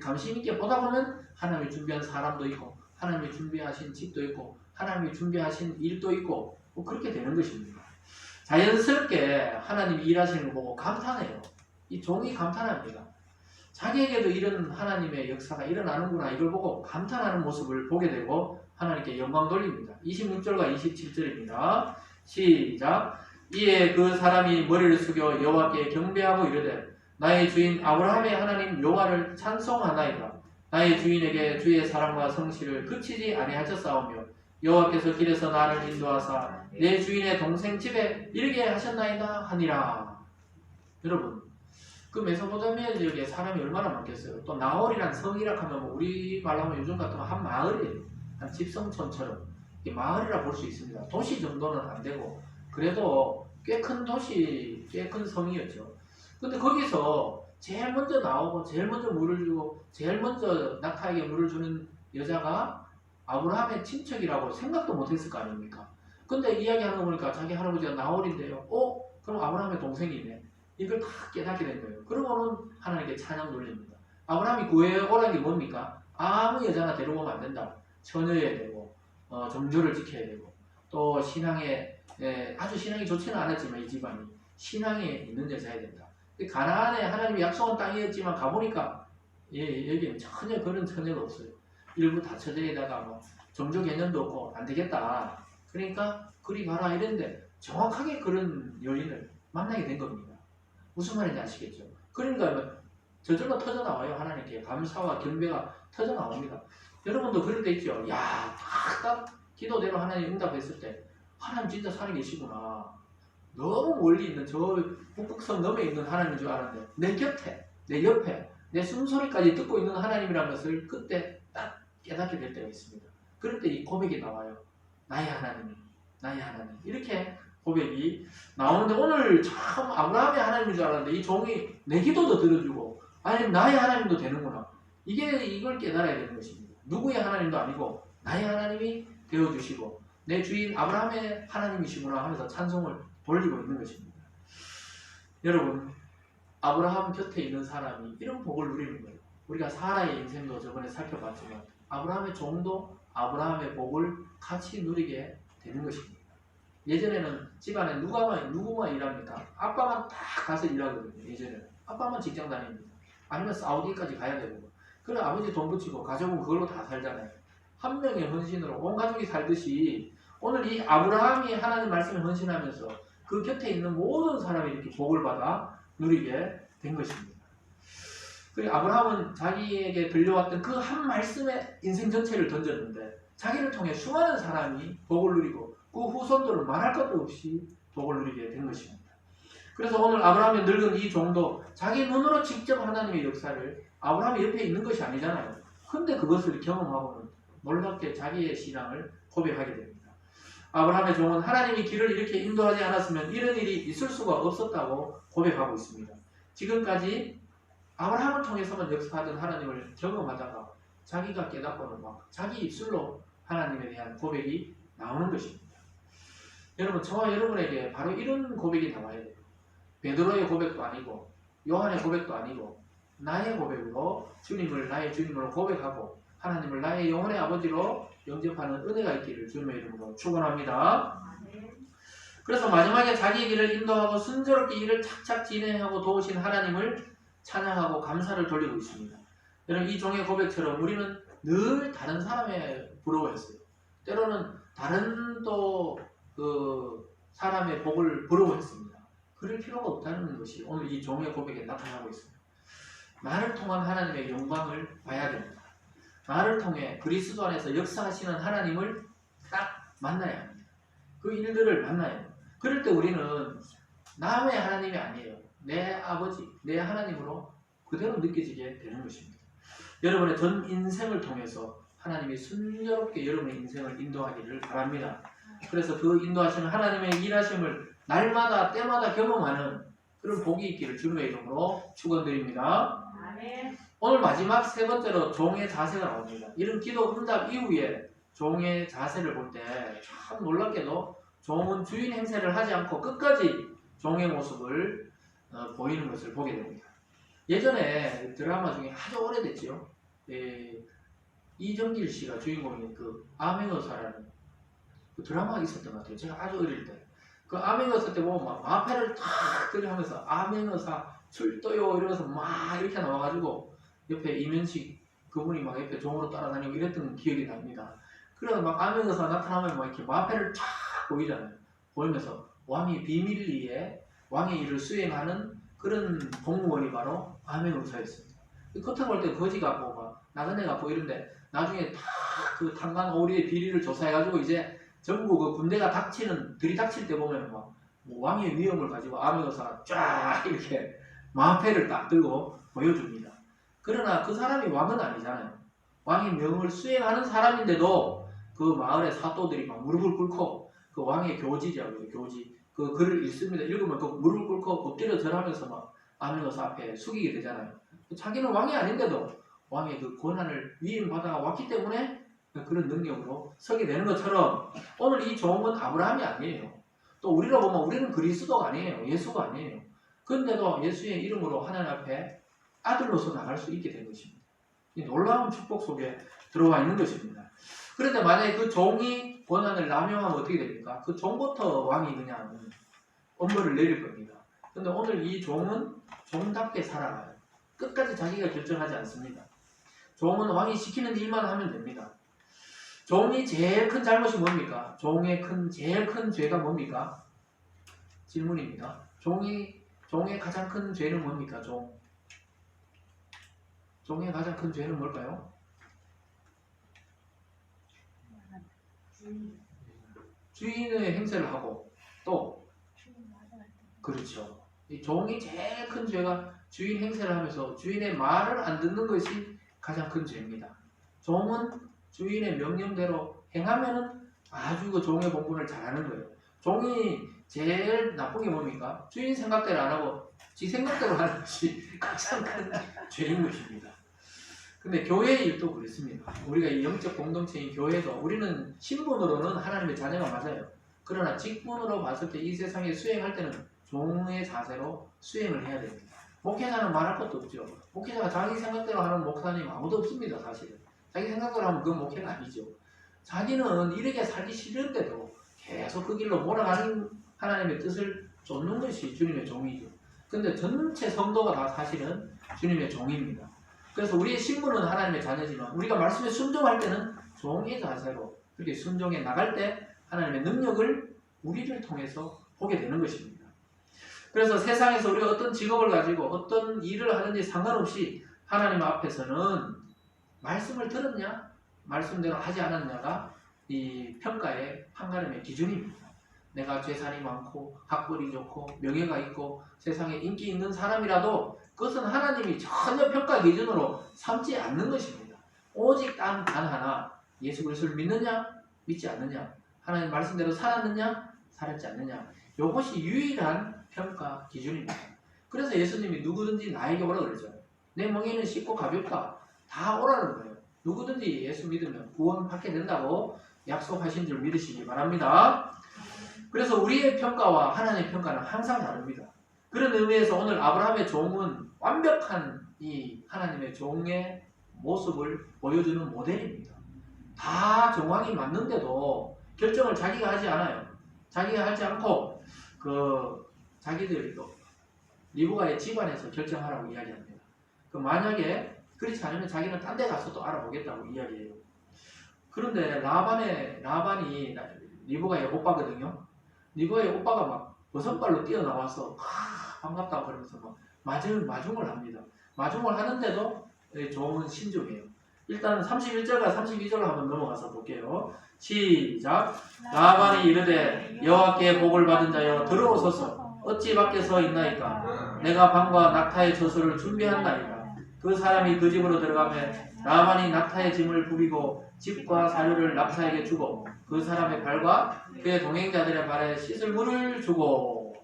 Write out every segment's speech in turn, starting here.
감심 있게 보다 보면 하나님이 준비한 사람도 있고 하나님이 준비하신 집도 있고 하나님이 준비하신 일도 있고 뭐 그렇게 되는 것입니다. 자연스럽게 하나님이 일하시는 거 보고 감탄해요. 이 종이 감탄합니다. 자기에게도 이런 하나님의 역사가 일어나는구나 이걸 보고 감탄하는 모습을 보게 되고 하나님께 영광 돌립니다. 26절과 27절입니다. 시작. 이에 그 사람이 머리를 숙여 여호와께 경배하고 이르되 나의 주인 아브라함의 하나님 여호와를 찬송하나이다. 나의 주인에게 주의 사랑과 성실을 그치지 아니하셨사오며 여호와께서 길에서 나를 인도하사 내 주인의 동생 집에 이르게 하셨나이다 하니라. 여러분 그 메소포타미아 지역에 사람이 얼마나 많겠어요. 또 나홀이란 성이라 하면 우리 말로 하면 요즘 같으면 한 마을이에요. 한 집성촌처럼 마을이라 볼 수 있습니다. 도시 정도는 안 되고 그래도 꽤 큰 도시, 꽤 큰 성이었죠. 근데 거기서 제일 먼저 나오고 제일 먼저 물을 주고 제일 먼저 낙타에게 물을 주는 여자가 아브라함의 친척이라고 생각도 못했을 거 아닙니까? 근데 이야기하는 거 보니까 자기 할아버지가 나홀인데요. 그럼 아브라함의 동생이네. 이걸 다 깨닫게 된 거예요. 그러고는 하나님께 찬양 돌립니다. 아브라함이 구해오라는 게 뭡니까? 아무 여자나 데려오면 안 된다. 처녀여야 되고 정조를 지켜야 되고 또 신앙에 아주 신앙이 좋지는 않았지만 이 집안이 신앙에 있는 여자여야 된다. 가나안에 하나님이 약속한 땅이었지만 가보니까 여기는 전혀 그런 처녀가 없어요. 일부 다 처제에다가 뭐 정조 개념도 없고 안 되겠다. 그러니까 그리 가라 이랬는데 정확하게 그런 여인을 만나게 된 겁니다. 무슨 말인지 아시겠죠? 그러니까 저절로 터져 나와요. 하나님께 감사와 경배가 터져 나옵니다. 여러분도 그럴 때 있죠. 딱 기도대로 하나님 응답했을 때 하나님 진짜 살아계시구나. 너무 멀리 있는 저 북극성 너머에 있는 하나님인 줄 알았는데 내 곁에, 내 옆에, 내 숨소리까지 듣고 있는 하나님이라는 것을 그때 딱 깨닫게 될 때가 있습니다. 그럴 때 이 고백이 나와요. 나의 하나님, 나의 하나님. 이렇게 고백이 나오는데 오늘 참 아브라함의 하나님인 줄 알았는데 이 종이 내 기도도 들어주고 아니 나의 하나님도 되는구나. 이걸 깨달아야 되는 것입니다. 누구의 하나님도 아니고 나의 하나님이 되어주시고 내 주인 아브라함의 하나님이시구나 하면서 찬송을 돌리고 있는 것입니다. 여러분 아브라함 곁에 있는 사람이 이런 복을 누리는 거예요. 우리가 사라의 인생도 저번에 살펴봤지만 아브라함의 종도 아브라함의 복을 같이 누리게 되는 것입니다. 예전에는 집안에 누구만 일합니까? 아빠만 딱 가서 일하거든요. 예전에는 아빠만 직장 다닙니다. 아니면 사우디까지 가야 되고 그래 아버지 돈 붙이고 가족은 그걸로 다 살잖아요. 한 명의 헌신으로 온 가족이 살듯이 오늘 이 아브라함이 하나님 말씀에 헌신하면서 그 곁에 있는 모든 사람이 이렇게 복을 받아 누리게 된 것입니다. 그리고 아브라함은 자기에게 들려왔던 그 한 말씀에 인생 전체를 던졌는데 자기를 통해 수많은 사람이 복을 누리고 그 후손들은 말할 것도 없이 복을 누리게 된 것입니다. 그래서 오늘 아브라함의 늙은 이 종도 자기 눈으로 직접 하나님의 역사를 아브라함이 옆에 있는 것이 아니잖아요. 근데 그것을 경험하고는 놀랍게 자기의 신앙을 고백하게 됩니다. 아브라함의 종은 하나님이 길을 이렇게 인도하지 않았으면 이런 일이 있을 수가 없었다고 고백하고 있습니다. 지금까지 아브라함을 통해서만 역사하던 하나님을 경험하다가 자기가 깨닫고는 막 자기 입술로 하나님에 대한 고백이 나오는 것입니다. 여러분 저와 여러분에게 바로 이런 고백이 나와야 돼요. 베드로의 고백도 아니고 요한의 고백도 아니고 나의 고백으로 주님을 나의 주님으로 고백하고 하나님을 나의 영혼의 아버지로 영접하는 은혜가 있기를 주님의 이름으로 축원합니다. 그래서 마지막에 자기 길을 인도하고 순조롭게 일을 착착 진행하고 도우신 하나님을 찬양하고 감사를 돌리고 있습니다. 여러분 이 종의 고백처럼 우리는 늘 다른 사람의 부러워했어요. 때로는 다른 또 그 사람의 복을 부러워했습니다. 그럴 필요가 없다는 것이 오늘 이 종의 고백에 나타나고 있습니다. 나를 통한 하나님의 영광을 봐야 됩니다. 나를 통해 그리스도 안에서 역사하시는 하나님을 딱 만나야 합니다. 그 일들을 만나야 합니다. 그럴 때 우리는 남의 하나님이 아니에요. 내 아버지, 내 하나님으로 그대로 느껴지게 되는 것입니다. 여러분의 전 인생을 통해서 하나님이 순조롭게 여러분의 인생을 인도하기를 바랍니다. 그래서 그 인도하시는 하나님의 일하심을 날마다 때마다 경험하는 그런 복이 있기를 주님의 이름으로 축원드립니다. 오늘 마지막 세 번째로 종의 자세가 나옵니다. 이런 기도 응답 이후에 종의 자세를 볼 때 참 놀랍게도 종은 주인 행세를 하지 않고 끝까지 종의 모습을 보이는 것을 보게 됩니다. 예전에 드라마 중에 아주 오래됐죠. 예, 이정길 씨가 주인공인 그 암행어사라는 그 드라마가 있었던 것 같아요. 제가 아주 어릴 때. 그 암행어사 때 보면 막 마패를 탁 들이하면서 암행어사 출도요 이러면서 막 이렇게 나와가지고 옆에 이면식 그분이 막 옆에 종으로 따라다니고 이랬던 기억이 납니다. 그래서 막 암행어사 나타나면 막 이렇게 마패를 쫙 보이잖아요. 보이면서 왕의 비밀리에 왕의 일을 수행하는 그런 공무원이 바로 암행어사였습니다. 겉으로 볼 때 거지 같고 막 나그네 같고 이런데 나중에 다 그 탄광오리의 비리를 조사해가지고 이제 전부 그 군대가 들이닥칠 때 보면 막 뭐 왕의 위엄을 가지고 암행어사가 쫙 이렇게 마패를 딱 들고 보여줍니다. 그러나 그 사람이 왕은 아니잖아요. 왕의 명을 수행하는 사람인데도 그 마을의 사또들이 막 무릎을 꿇고 그 왕의 교지라고요. 교지. 그 글을 읽습니다. 읽으면 그 무릎을 꿇고 엎드려 절하면서 막 암행어사 앞에 숙이게 되잖아요. 자기는 왕이 아닌데도 왕의 그 권한을 위임받아 왔기 때문에 그런 능력으로 서게 되는 것처럼 오늘 이 종은 아브라함이 아니에요. 또 우리로 보면 우리는 그리스도가 아니에요. 예수가 아니에요. 그런데도 예수의 이름으로 하나님 앞에 아들로서 나갈 수 있게 된 것입니다. 이 놀라운 축복 속에 들어와 있는 것입니다. 그런데 만약에 그 종이 권한을 남용하면 어떻게 됩니까? 그 종부터 왕이 그냥 엄벌을 내릴 겁니다. 그런데 오늘 이 종은 종답게 살아가요. 끝까지 자기가 결정하지 않습니다. 종은 왕이 시키는 일만 하면 됩니다. 종이 제일 큰 잘못이 뭡니까? 종의 제일 큰 죄가 뭡니까? 질문입니다. 종의 가장 큰 죄는 뭡니까? 종의 가장 큰 죄는 뭘까요? 주인의 행세를 하고 또 그렇죠. 이 종이 제일 큰 죄가 주인 행세를 하면서 주인의 말을 안 듣는 것이 가장 큰 죄입니다. 종은 주인의 명령대로 행하면은 아주 그 종의 본분을 잘하는 거예요. 종이 제일 나쁜 게 뭡니까? 주인 생각대로 안 하고 지 생각대로 하는 것이 가장 큰 죄인 것입니다. 근데 교회 일도 그렇습니다. 우리가 이 영적 공동체인 교회도 우리는 신분으로는 하나님의 자녀가 맞아요. 그러나 직분으로 봤을 때 이 세상에 수행할 때는 종의 자세로 수행을 해야 됩니다. 목회자는 말할 것도 없죠. 목회자가 자기 생각대로 하는 목사님 아무도 없습니다. 사실은. 자기 생각대로 하면 그건 목회가 아니죠. 자기는 이렇게 살기 싫은데도 계속 그 길로 몰아가는 하나님의 뜻을 쫓는 것이 주님의 종이죠. 근데 전체 성도가 다 사실은 주님의 종입니다. 그래서 우리의 신분은 하나님의 자녀지만 우리가 말씀에 순종할 때는 종의 자세로 그렇게 순종해 나갈 때 하나님의 능력을 우리를 통해서 보게 되는 것입니다. 그래서 세상에서 우리가 어떤 직업을 가지고 어떤 일을 하든지 상관없이 하나님 앞에서는 말씀을 들었냐 말씀대로 하지 않았냐가 이 평가의 판가름의 기준입니다. 내가 재산이 많고 학벌이 좋고 명예가 있고 세상에 인기 있는 사람이라도 그것은 하나님이 전혀 평가 기준으로 삼지 않는 것입니다. 오직 단 하나 예수 그리스도를 믿느냐 믿지 않느냐 하나님 말씀대로 살았느냐 살았지 않느냐 이것이 유일한 평가 기준입니다. 그래서 예수님이 누구든지 나에게 오라 그러죠. 내 멍에는 쉽고 가볍다. 다 오라는 거예요. 누구든지 예수 믿으면 구원 받게 된다고 약속하신 줄 믿으시기 바랍니다. 그래서 우리의 평가와 하나님의 평가는 항상 다릅니다. 그런 의미에서 오늘 아브라함의 종은 완벽한 이 하나님의 종의 모습을 보여주는 모델입니다. 다 정황이 맞는데도 결정을 자기가 하지 않아요. 자기가 하지 않고 자기들이 또 리브가의 집안에서 결정하라고 이야기합니다. 만약에 그렇지 않으면 자기는 딴 데 가서 또 알아보겠다고 이야기해요. 그런데 라반이 리브가의 오빠거든요. 리브가의 오빠가 막 버선발로 뛰어나와서 반갑다고 그러면서 막 마중을 합니다. 마중을 하는데도 종은 신중해요. 일단 31절과 32절로 한번 넘어가서 볼게요. 시작. 라반이 이르되 여호와께 복을 받은 자여 들어오소서. 어찌 밖에 서 있나이까. 내가 방과 낙타의 젖을 준비한다이까. 그 사람이 그 집으로 들어가면 라반이 낙타의 짐을 부리고 집과 사료를 낙타에게 주고 그 사람의 발과 그의 동행자들의 발에 씻을 물을 주고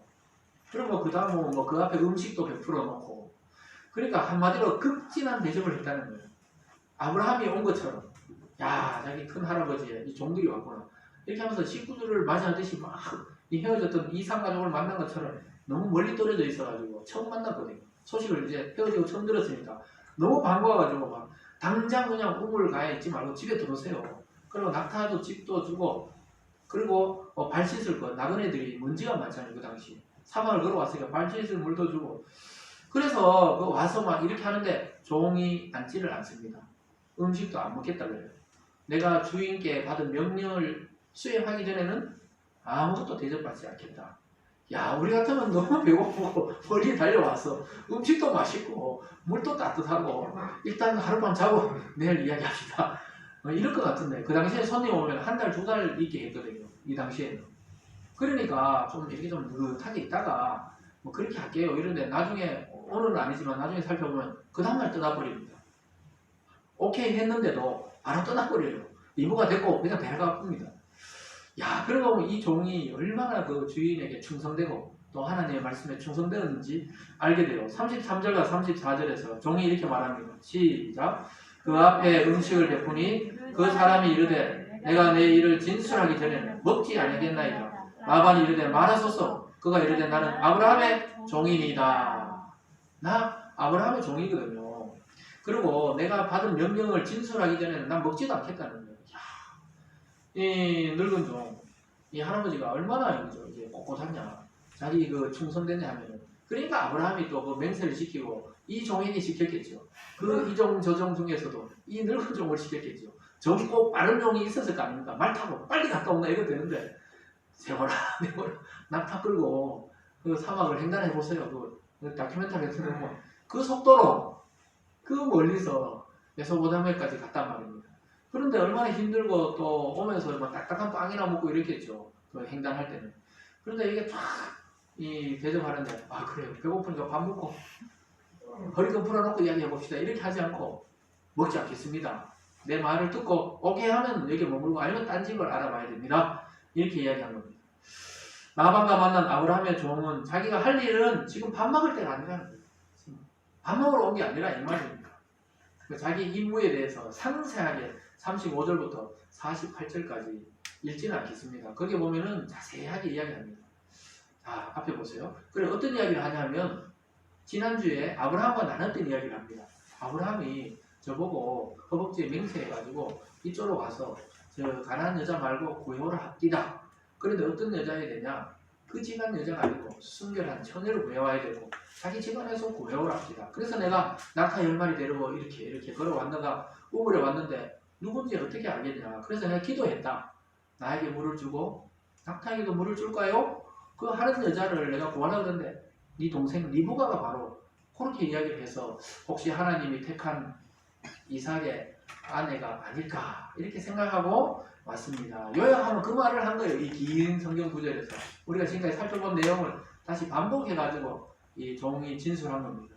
그리고 그 다음 그 앞에 음식도 베풀어 놓고 그러니까 한마디로 극진한 대접을 했다는 거예요. 아브라함이 온 것처럼 야 자기 큰 할아버지 이 종들이 왔구나 이렇게 하면서 식구들을 맞이하듯이 막 이 헤어졌던 이상 가족을 만난 것처럼 너무 멀리 떨어져 있어가지고 처음 만났거든요. 소식을 이제 헤어지고 처음 들었으니까 너무 반가워가지고 막 당장 그냥 우물 가에 있지 말고 집에 들어오세요. 그리고 낙타도 집도 주고 그리고 발 씻을 거 나그네들이 먼지가 많잖아요. 그 당시 사막을 걸어왔으니까 발 씻을 물도 주고 그래서 그 와서 막 이렇게 하는데 종이 앉지를 않습니다. 음식도 안 먹겠다 그래요. 내가 주인께 받은 명령을 수행하기 전에는 아무것도 대접받지 않겠다. 야, 우리 같으면 너무 배고프고 멀리 달려와서 음식도 맛있고 물도 따뜻하고 일단 하룻밤 자고 내일 이야기합시다. 이럴 것 같은데 그 당시에 손님 오면 한 달, 두 달 있게 했거든요. 이 당시에는. 그러니까 좀 이렇게 좀 느긋하게 있다가 뭐 그렇게 할게요. 이런데 나중에 오늘은 아니지만 나중에 살펴보면 그 다음날 떠나버립니다. 오케이 했는데도 바로 떠나버려요. 이모가 됐고 그냥 배가 고픕니다. 야, 그러고 보면 이 종이 얼마나 그 주인에게 충성되고 또 하나님의 말씀에 충성되었는지 알게 돼요. 33절과 34절에서 종이 이렇게 말합니다. 시작. 그 앞에 음식을 베푸니 그 사람이 이르되 내가 내 일을 진술하기 전에는 먹지 아니겠나이다. 라반이 이르되 말하소서. 그가 이르되 나는 아브라함의 종이니이다. 나 아브라함의 종이거든요. 그리고 내가 받은 명령을 진술하기 전에는 난 먹지도 않겠다는 거예요. 이 늙은 종, 이 할아버지가 얼마나 이제 꼿꼿하냐, 자기 그 충성되냐 하면은, 그러니까 아브라함이 또 그 맹세를 시키고 이 종에게 시켰겠죠. 그 이종 저종 중에서도 이 늙은 종을 시켰겠죠. 젊고 빠른 종이 있었을 거 아닙니까? 말 타고 빨리 갔다 온다 이거 되는데 세월아 낙타 끌고 그 사막을 횡단해 보세요. 그 다큐멘터리에서 보면 그 속도로 그 멀리서 메소포타미아까지 갔단 말입니다. 그런데 얼마나 힘들고 또 오면서 막 딱딱한 빵이나 먹고 이랬겠죠. 그 횡단할 때는. 그런데 이게 쫙 이 대접하는데 아 그래요. 배고프니까 밥 먹고 허리 좀 풀어놓고 이야기해 봅시다. 이렇게 하지 않고 먹지 않겠습니다. 내 말을 듣고 오케이 하면 여기 머물고 아니면 딴 집을 알아봐야 됩니다. 이렇게 이야기한 겁니다. 라반과 만난 아브라함의 종은 자기가 할 일은 지금 밥 먹을 때가 아니라는 거예요. 밥 먹으러 온 게 아니라 이 말입니다. 자기 임무에 대해서 상세하게 35절부터 48절까지 읽지는 않겠습니다. 거기 보면은 자세하게 이야기합니다. 자, 앞에 보세요. 그래 어떤 이야기를 하냐면 지난주에 아브라함과 나눴던 이야기를 합니다. 아브라함이 저보고 허벅지에 맹세해가지고 이쪽으로 와서 저 가난한 여자 말고 구해오라 합디다. 그런데 어떤 여자야 되냐? 그 집안 여자가 아니고 순결한 처녀를 구해와야 되고 자기 집안에서 구해오라 합디다. 그래서 내가 낙타 10마리 데리고 이렇게 걸어왔다가 우물에 왔는데 누군지 어떻게 알겠냐? 그래서 내가 기도했다. 나에게 물을 주고 낙타에게도 물을 줄까요? 그 하는 여자를 내가 구하려고 그러는데 네 동생 리브가가 바로 그렇게 이야기를 해서 혹시 하나님이 택한 이삭의 아내가 아닐까 이렇게 생각하고 왔습니다. 요약하면 그 말을 한 거예요. 이 긴 성경 구절에서 우리가 지금까지 살펴본 내용을 다시 반복해가지고 이 종이 진술한 겁니다.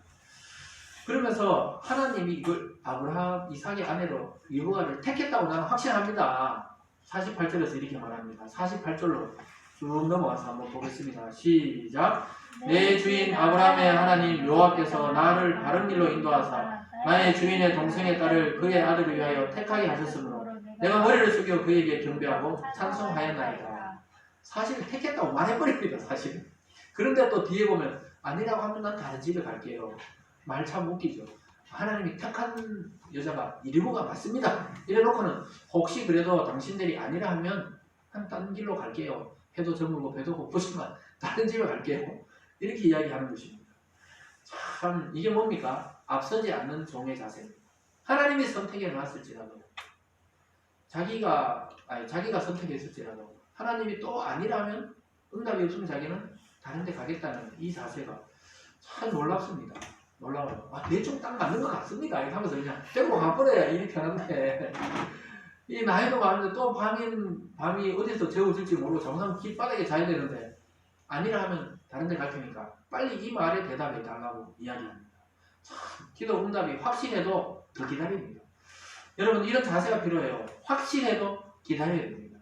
그러면서 하나님이 이걸 아브라함 이삭의 아내로 리브가를 택했다고 나는 확신합니다. 48절에서 이렇게 말합니다. 48절로 쭉 넘어가서 한번 보겠습니다. 시작. 내 주인 아브라함의 하나님 여호와께서 나를 바른 길로 인도하사 나의 주인의 동생의 딸을 그의 아들을 위하여 택하게 하셨으므로 내가 머리를 숙여 그에게 경배하고 찬송하였나이다. 사실 택했다고 말해버립니다. 사실. 그런데 또 뒤에 보면 아니라고 하면 난 다른 집에 갈게요. 말 참 웃기죠. 하나님이 택한 여자가 리브가 맞습니다. 이래놓고는 혹시 그래도 당신들이 아니라 하면 한 딴 길로 갈게요. 해도 저물고 배도 고프지만 다른 집에 갈게요. 이렇게 이야기하는 것입니다. 참 이게 뭡니까? 앞서지 않는 종의 자세입니다. 하나님이 선택해 놨을지라도 자기가 선택했을지라도 하나님이 또 아니라면 응답이 없으면 자기는 다른 데 가겠다는 이 자세가 참 놀랍습니다. 놀라워요. 아, 대충 딱 맞는 것 같습니다. 이렇게 하면서 그냥 데리고 가버려야 이렇게 하는데 이 나이도 많은데 또 밤이 어디서 재워질지 모르고 정상 길바닥에 자야 되는데 아니라 하면 다른 데 갈 테니까 빨리 이 말에 대답해 달라고 이야기합니다. 참 기도 응답이 확실해도 더 기다립니다. 여러분 이런 자세가 필요해요. 확실해도 기다려야 됩니다.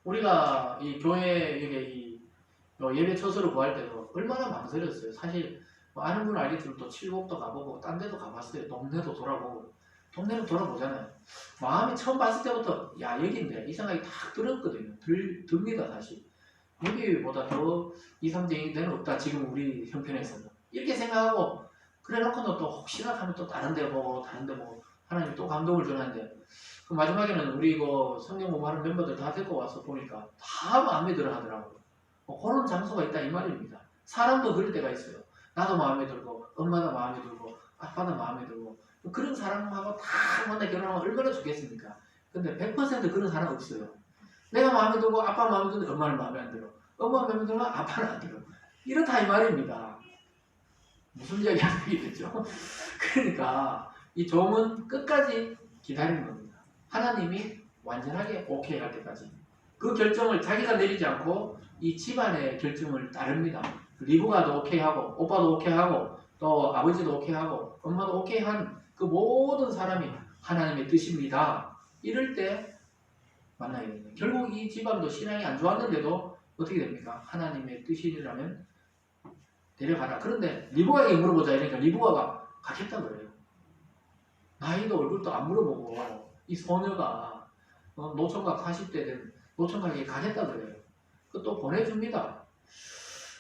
우리가 이 교회 이 예배 처소를 구할 때도 얼마나 망설였어요. 사실 뭐 아는 분은 알겠지만 또 칠곡도 가보고 딴 데도 가봤어요. 동네도 돌아보고 동네는 돌아보잖아요. 마음이 처음 봤을 때부터 야 여기인데 이 생각이 딱 들었거든요. 듭니다. 사실 여기보다 더 이상적인 데는 없다. 지금 우리 형편에서는 이렇게 생각하고 그래 놓고는 또 혹시나 하면 또 다른 데 보고 하나님이 또 감동을 주는데 그 마지막에는 우리 이거 성경 공부하는 멤버들 다 데리고 와서 보니까 다 마음에 들어 하더라고요. 그런 장소가 있다 이 말입니다. 사람도 그럴 때가 있어요. 나도 마음에 들고 엄마도 마음에 들고 아빠도 마음에 들고 그런 사람하고 다 만나 결혼하면 얼마나 좋겠습니까? 근데 100% 그런 사람 없어요. 내가 마음에 들고 아빠 마음에 드는데 엄마는 마음에 안 들어. 엄마 마음에 들면 아빠는 안 들어. 이렇다 이 말입니다. 무슨 이야기 하겠죠? 그러니까 이 종은 끝까지 기다리는 겁니다. 하나님이 완전하게 오케이 할 때까지. 그 결정을 자기가 내리지 않고 이 집안의 결정을 따릅니다. 리브가도 오케이 하고 오빠도 오케이 하고 또 아버지도 오케이 하고 엄마도 오케이 한 그 모든 사람이 하나님의 뜻입니다. 이럴 때 만나게 됩니다. 결국 이 집안도 신앙이 안 좋았는데도 어떻게 됩니까? 하나님의 뜻이라면 데려가라. 그런데 리브가에게 물어보자 이러니까 리브가가 가겠다 그래요. 나이도 얼굴도 안 물어보고 이 소녀가 노총각 40대 된 노총각에게 가겠다 그래요. 그 또 보내줍니다.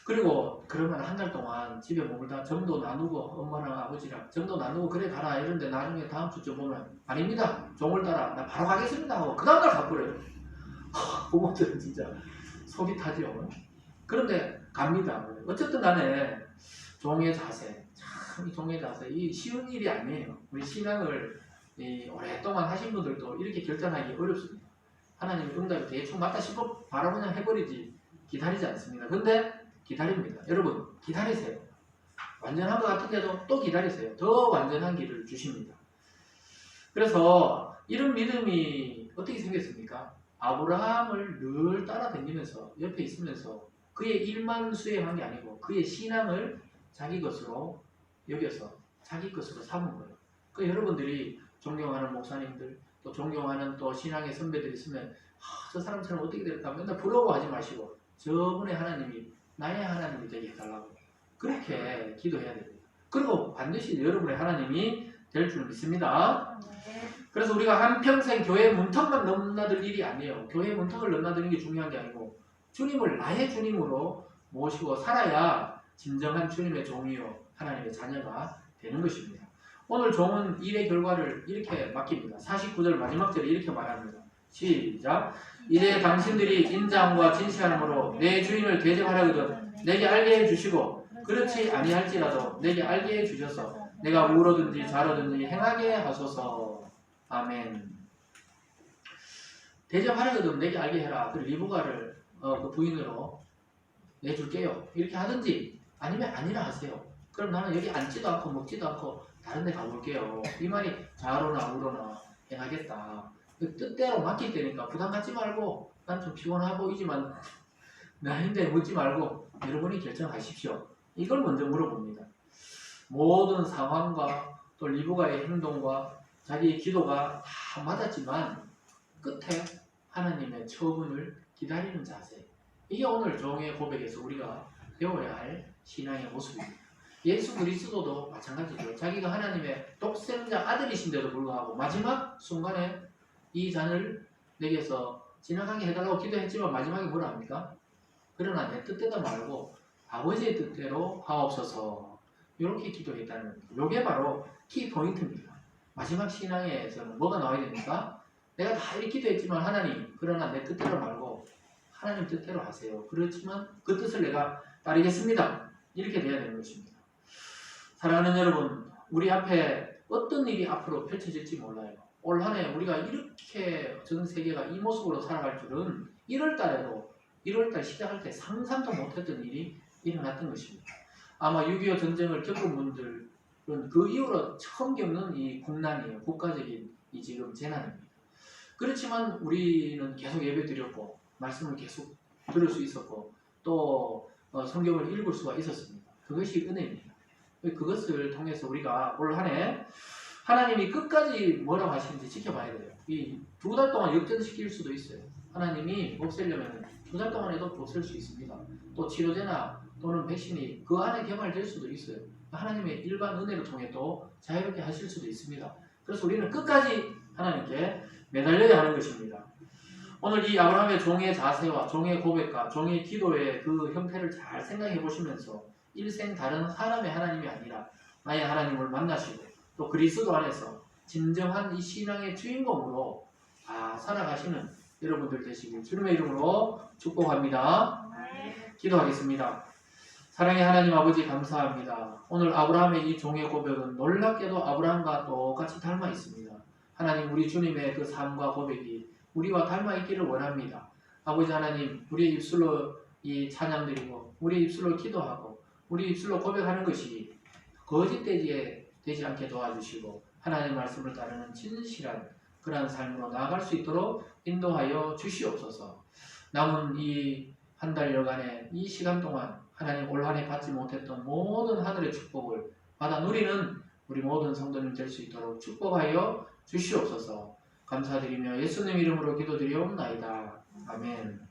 그리고 그러면 한 달 동안 집에 머물다 점도 나누고 엄마랑 아버지랑 점도 나누고 그래 가라 이런데 나중에 다음 주쯤 보면 아닙니다. 종을 따라 나 바로 가겠습니다 하고 그 다음날 가버려요. 부모들은 진짜 속이 타죠. 그런데 갑니다. 어쨌든 간에 종의 자세, 참 이 종의 자세 이 쉬운 일이 아니에요. 우리 신앙을 오랫동안 하신 분들도 이렇게 결단하기 어렵습니다. 하나님의 응답이 대충 맞다 싶어 바로 그냥 해버리지 기다리지 않습니다. 근데 기다립니다. 여러분 기다리세요. 완전한 것 같은데도 또 기다리세요. 더 완전한 길을 주십니다. 그래서 이런 믿음이 어떻게 생겼습니까? 아브라함을 늘 따라다니면서 옆에 있으면서 그의 일만 수행한 게 아니고 그의 신앙을 자기 것으로 여겨서 자기 것으로 삼은 거예요. 그 여러분들이 존경하는 목사님들 또 존경하는 또 신앙의 선배들이 있으면 저 사람처럼 어떻게 될까 맨날 부러워하지 마시고 저분의 하나님이 나의 하나님이 되게 해달라고 그렇게 기도해야 됩니다. 그리고 반드시 여러분의 하나님이 될 줄 믿습니다. 그래서 우리가 한평생 교회 문턱만 넘나들 일이 아니에요. 교회 문턱을 넘나드는 게 중요한 게 아니고 주님을 나의 주님으로 모시고 살아야 진정한 주님의 종이요 하나님의 자녀가 되는 것입니다. 오늘 종은 일의 결과를 이렇게 맡깁니다. 49절 마지막 절에 이렇게 말합니다. 시작. 이제 당신들이 인자함과 진실함으로 내 주인을 대접하려거든 내게 알게 해주시고 그렇지 아니할지라도 내게 알게 해주셔서 내가 우로든지 좌로든지 행하게 하소서. 아멘. 대접하려거든 내게 알게 해라. 그 리브가를 그 부인으로 내줄게요. 이렇게 하든지 아니면 아니라 하세요. 그럼 나는 여기 앉지도 않고 먹지도 않고 다른 데 가볼게요. 이 말이 좌로나 우로나 행하겠다. 뜻대로 맡기되니까 부담 갖지 말고 난 좀 피곤해 보이지만 나인데 묻지 말고 여러분이 결정하십시오. 이걸 먼저 물어봅니다. 모든 상황과 또 리브가의 행동과 자기의 기도가 다 맞았지만 끝에 하나님의 처분을 기다리는 자세. 이게 오늘 종의 고백에서 우리가 배워야 할 신앙의 모습입니다. 예수 그리스도도 마찬가지죠. 자기가 하나님의 독생자 아들이신데도 불구하고 마지막 순간에 이 잔을 내게서 지나가게 해달라고 기도했지만 마지막에 뭐라 합니까? 그러나 내 뜻대로 말고 아버지의 뜻대로 하옵소서. 이렇게 기도했다는 겁니다. 이게 바로 키포인트입니다. 마지막 신앙에서는 뭐가 나와야 됩니까? 내가 다 이렇게 기도했지만 하나님 그러나 내 뜻대로 말고 하나님 뜻대로 하세요. 그렇지만 그 뜻을 내가 따르겠습니다. 이렇게 돼야 되는 것입니다. 사랑하는 여러분, 우리 앞에 어떤 일이 앞으로 펼쳐질지 몰라요. 올 한 해 우리가 이렇게 전 세계가 이 모습으로 살아갈 줄은 1월달 시작할 때 상상도 못했던 일이 일어났던 것입니다. 아마 6.25 전쟁을 겪은 분들은 그 이후로 처음 겪는 이 국난이에요. 국가적인 이 지금 재난입니다. 그렇지만 우리는 계속 예배드렸고 말씀을 계속 들을 수 있었고 또 성경을 읽을 수가 있었습니다. 그것이 은혜입니다. 그것을 통해서 우리가 올 한 해 하나님이 끝까지 뭐라고 하시는지 지켜봐야 돼요. 이 2달 동안 역전시킬 수도 있어요. 하나님이 없애려면 2달 동안에도 없앨 수 있습니다. 또 치료제나 또는 백신이 그 안에 개발될 수도 있어요. 하나님의 일반 은혜를 통해 또 자유롭게 하실 수도 있습니다. 그래서 우리는 끝까지 하나님께 매달려야 하는 것입니다. 오늘 이 아브라함의 종의 자세와 종의 고백과 종의 기도의 그 형태를 잘 생각해 보시면서 일생 다른 사람의 하나님이 아니라 나의 하나님을 만나시고 또 그리스도 안에서 진정한 이 신앙의 주인공으로 살아가시는 여러분들 되시길 주님의 이름으로 축복합니다. 기도하겠습니다. 사랑의 하나님 아버지 감사합니다. 오늘 아브라함의 이 종의 고백은 놀랍게도 아브라함과 똑같이 닮아 있습니다. 하나님 우리 주님의 그 삶과 고백이 우리와 닮아 있기를 원합니다. 아버지 하나님 우리의 입술로 이 찬양드리고 우리의 입술로 기도하고 우리 입술로 고백하는 것이 거짓되지 않게 도와주시고 하나님의 말씀을 따르는 진실한 그러한 삶으로 나아갈 수 있도록 인도하여 주시옵소서. 남은 이 한 달여간의 이 시간 동안 하나님 올 한 해 받지 못했던 모든 하늘의 축복을 받아 누리는 우리 모든 성도님 될 수 있도록 축복하여 주시옵소서. 감사드리며 예수님 이름으로 기도드리옵나이다. 아멘.